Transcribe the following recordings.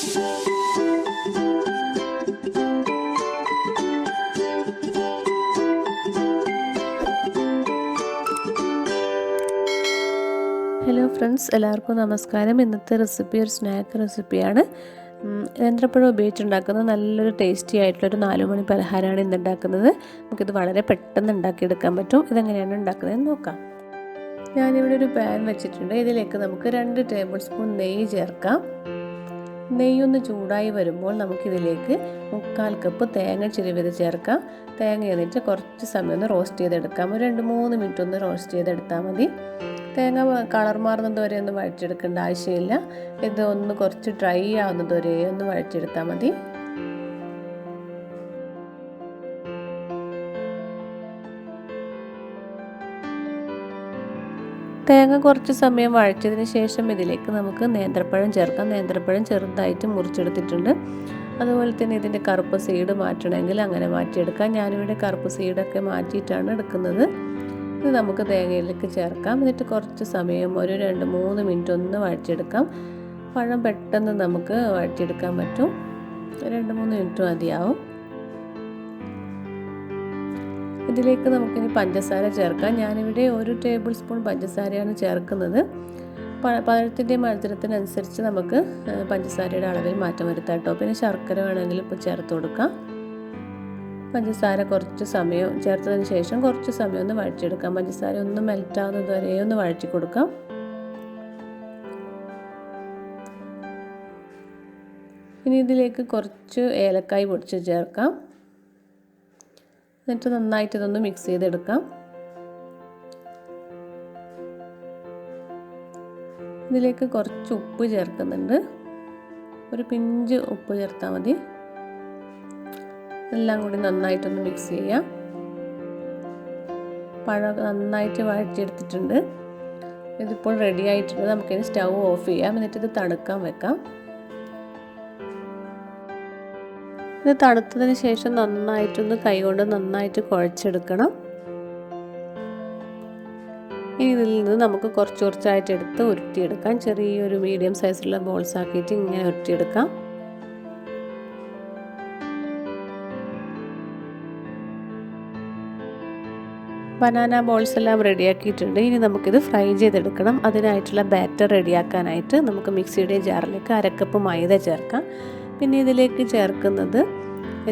Hello friends, എല്ലാവർക്കും നമസ്കാരം. ഇന്നത്തെ റെസിപ്പി ഒരു സ്നാക്ക് റെസിപ്പിയാണ്. നേന്ത്രപ്പഴം ഉപയോഗിച്ചുണ്ടാക്കുന്ന നല്ലൊരു ടേസ്റ്റി ആയിട്ടുള്ളൊരു 4 മണി പലഹാരമാണ് ഇന്ന് ഉണ്ടാക്കുന്നത്. നമുക്കിത് വളരെ പെട്ടെന്ന് ഉണ്ടാക്കിയെടുക്കാൻ പറ്റും. ഇതെങ്ങനെയാണ് ഉണ്ടാക്കുന്നതെന്ന് നോക്കാം. ഞാനിവിടെ ഒരു പാൻ വെച്ചിട്ടുണ്ട്. ഇതിലേക്ക് നമുക്ക് 2 ടേബിൾ സ്പൂൺ നെയ്യ് ചേർക്കാം. നെയ്യൊന്ന് ചൂടായി വരുമ്പോൾ നമുക്കിതിലേക്ക് 1/4 കപ്പ് തേങ്ങ ചിരവിയത് ചേർക്കാം. തേങ്ങ എന്നിട്ട് കുറച്ച് സമയം ഒന്ന് റോസ്റ്റ് ചെയ്തെടുക്കാം. ഒരു 2-3 മിനിറ്റ് ഒന്ന് റോസ്റ്റ് ചെയ്തെടുത്താൽ മതി. തേങ്ങ കളർ മാറുന്നത് വരെ ഒന്നും വഴറ്റിയെടുക്കേണ്ട ആവശ്യമില്ല. ഇത് ഒന്ന് കുറച്ച് ഡ്രൈ ആവുന്നത് വരെ ഒന്ന് വഴറ്റിയെടുത്താൽ മതി. തേങ്ങ കുറച്ച് സമയം വഴറ്റിയതിന് ശേഷം ഇതിലേക്ക് നമുക്ക് നേന്ത്രപ്പഴം ചേർക്കാം. നേന്ത്രപ്പഴം ചെറുതായിട്ട് മുറിച്ചെടുത്തിട്ടുണ്ട്. അതുപോലെ തന്നെ ഇതിൻ്റെ കറുപ്പ് സീഡ് മാറ്റണമെങ്കിൽ അങ്ങനെ മാറ്റിയെടുക്കാം. ഞാനിവിടെ കറുപ്പ് സീഡൊക്കെ മാറ്റിയിട്ടാണ് എടുക്കുന്നത്. ഇത് നമുക്ക് തേങ്ങയിലേക്ക് ചേർക്കാം. എന്നിട്ട് കുറച്ച് സമയം ഒരു 2-3 മിനിറ്റ് ഒന്ന് വഴറ്റിയെടുക്കാം. പഴം പെട്ടെന്ന് നമുക്ക് വഴറ്റിയെടുക്കാൻ പറ്റും. 2-3 മിനിറ്റ് മതിയാവും. ഇതിലേക്ക് നമുക്കിനി പഞ്ചസാര ചേർക്കാം. ഞാനിവിടെ 1 ടേബിൾ സ്പൂൺ പഞ്ചസാരയാണ് ചേർക്കുന്നത്. പഴത്തിൻ്റെ മധുരത്തിനനുസരിച്ച് നമുക്ക് പഞ്ചസാരയുടെ അളവിൽ മാറ്റം വരുത്താം കേട്ടോ. പിന്നെ ശർക്കര വേണമെങ്കിൽ ഇപ്പോൾ ചേർത്ത് കൊടുക്കാം. പഞ്ചസാര കുറച്ച് സമയം ചേർത്തതിന് ശേഷം കുറച്ച് സമയം ഒന്ന് വഴറ്റിയെടുക്കാം. പഞ്ചസാര ഒന്ന് മെൽറ്റാവുന്നത് വരെ ഒന്ന് വഴറ്റി കൊടുക്കാം. ഇനി ഇതിലേക്ക് കുറച്ച് ഏലക്കായ് പൊടിച്ച് ചേർക്കാം. എന്നിട്ട് നന്നായിട്ട് ഇതൊന്ന് മിക്സ് ചെയ്തെടുക്കാം. ഇതിലേക്ക് കുറച്ച് ഉപ്പ് ചേർക്കുന്നുണ്ട്. ഒരു പിഞ്ച് ഉപ്പ് ചേർത്താൽ മതി. എല്ലാം കൂടി നന്നായിട്ടൊന്ന് മിക്സ് ചെയ്യാം. പഴം നന്നായിട്ട് വഴറ്റിയെടുത്തിട്ടുണ്ട്. ഇതിപ്പോൾ റെഡി ആയിട്ടുണ്ട്. നമുക്കിനി സ്റ്റൗ ഓഫ് ചെയ്യാം. എന്നിട്ട് ഇത് തണുക്കാൻ വെക്കാം. ഇത് തണുത്തതിന് ശേഷം നന്നായിട്ടൊന്ന് കൈകൊണ്ട് നന്നായിട്ട് കുഴച്ചെടുക്കണം. ഇനി ഇതിൽ നിന്ന് നമുക്ക് കുറച്ച് കുറച്ചായിട്ട് എടുത്ത് ഉരുട്ടിയെടുക്കാം. ചെറിയൊരു മീഡിയം സൈസിലുള്ള ബോൾസ് ആക്കിയിട്ട് ഇങ്ങനെ ഉരുട്ടിയെടുക്കാം. ബനാന ബോൾസ് എല്ലാം റെഡിയാക്കിയിട്ടുണ്ട്. ഇനി നമുക്കിത് ഫ്രൈ ചെയ്തെടുക്കണം. അതിനായിട്ടുള്ള ബാറ്റർ റെഡിയാക്കാനായിട്ട് നമുക്ക് മിക്സിയുടെ ജാറിലേക്ക് 1/2 കപ്പ് മൈദ ചേർക്കാം. പിന്നെ ഇതിലേക്ക് ചേർക്കുന്നത്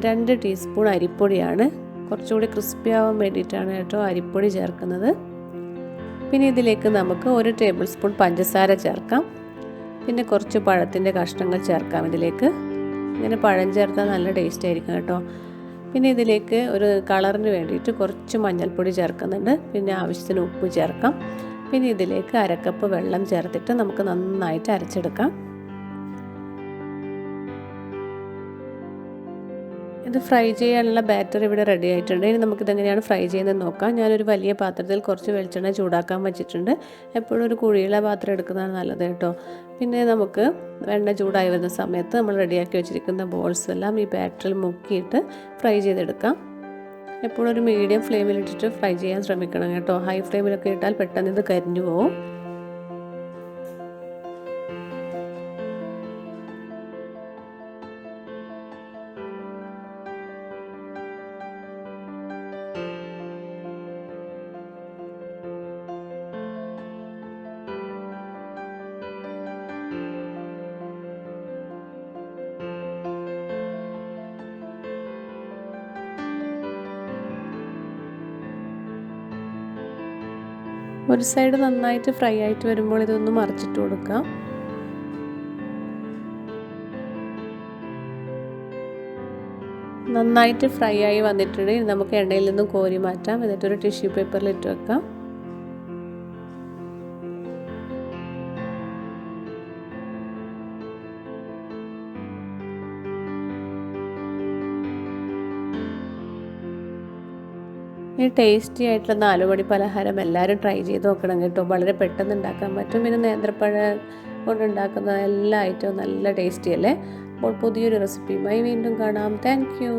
2 ടീസ്പൂൺ അരിപ്പൊടിയാണ്. കുറച്ചുകൂടി ക്രിസ്പി ആവാൻ വേണ്ടിയിട്ടാണ് കേട്ടോ അരിപ്പൊടി ചേർക്കുന്നത്. പിന്നെ ഇതിലേക്ക് നമുക്ക് 1 ടേബിൾ സ്പൂൺ പഞ്ചസാര ചേർക്കാം. പിന്നെ കുറച്ച് പഴത്തിൻ്റെ കഷ്ണങ്ങൾ ചേർക്കാം ഇതിലേക്ക്. ഇങ്ങനെ പഴം ചേർത്താൽ നല്ല ടേസ്റ്റ് ആയിരിക്കും കേട്ടോ. പിന്നെ ഇതിലേക്ക് ഒരു കളറിന് വേണ്ടിയിട്ട് കുറച്ച് മഞ്ഞൾപ്പൊടി ചേർക്കുന്നുണ്ട്. പിന്നെ ആവശ്യത്തിന് ഉപ്പ് ചേർക്കാം. പിന്നെ ഇതിലേക്ക് 1/2 കപ്പ് വെള്ളം ചേർത്തിട്ട് നമുക്ക് നന്നായിട്ട് അരച്ചെടുക്കാം. ഇത് ഫ്രൈ ചെയ്യാനുള്ള ബാറ്റർ ഇവിടെ റെഡി ആയിട്ടുണ്ട്. ഇനി നമുക്കിതെങ്ങനെയാണ് ഫ്രൈ ചെയ്യുന്നത് നോക്കാം. ഞാനൊരു വലിയ പാത്രത്തിൽ കുറച്ച് വെളിച്ചെണ്ണ ചൂടാക്കാൻ വെച്ചിട്ടുണ്ട്. എപ്പോഴും ഒരു കുഴിയുള്ള പാത്രം എടുക്കുന്നതാണ് നല്ലത് കേട്ടോ. പിന്നെ നമുക്ക് എണ്ണ ചൂടായി വരുന്ന സമയത്ത് നമ്മൾ റെഡിയാക്കി വെച്ചിരിക്കുന്ന ബോൾസ് എല്ലാം ഈ ബാറ്ററിൽ മുക്കിയിട്ട് ഫ്രൈ ചെയ്തെടുക്കാം. എപ്പോഴും ഒരു മീഡിയം ഫ്ലെയിമിലിട്ടിട്ട് ഫ്രൈ ചെയ്യാൻ ശ്രമിക്കണം കേട്ടോ. ഹൈ ഫ്ലെയിമിലൊക്കെ ഇട്ടാൽ പെട്ടെന്ന് ഇത് കരിഞ്ഞു പോകും. ഒരു സൈഡ് നന്നായിട്ട് ഫ്രൈ ആയിട്ട് വരുമ്പോൾ ഇതൊന്ന് മറിച്ചിട്ട് കൊടുക്കാം. നന്നായിട്ട് ഫ്രൈ ആയി വന്നിട്ടുണ്ട്. നമുക്ക് എണ്ണയിൽ നിന്നും കോരി മാറ്റാം. എന്നിട്ടൊരു ടിഷ്യൂ പേപ്പറിൽ ഇട്ട് വെക്കാം. ഈ ടേസ്റ്റി ആയിട്ടുള്ള 4 മണി പലഹാരം എല്ലാവരും ട്രൈ ചെയ്ത് നോക്കണം കേട്ടോ. വളരെ പെട്ടെന്ന് ഉണ്ടാക്കാൻ പറ്റും. പിന്നെ നേന്ത്രപ്പഴം കൊണ്ടുണ്ടാക്കുന്ന എല്ലാ ഐറ്റവും നല്ല ടേസ്റ്റി അല്ലേ. അപ്പോൾ പുതിയൊരു റെസിപ്പിയുമായി വീണ്ടും കാണാം. Thank you.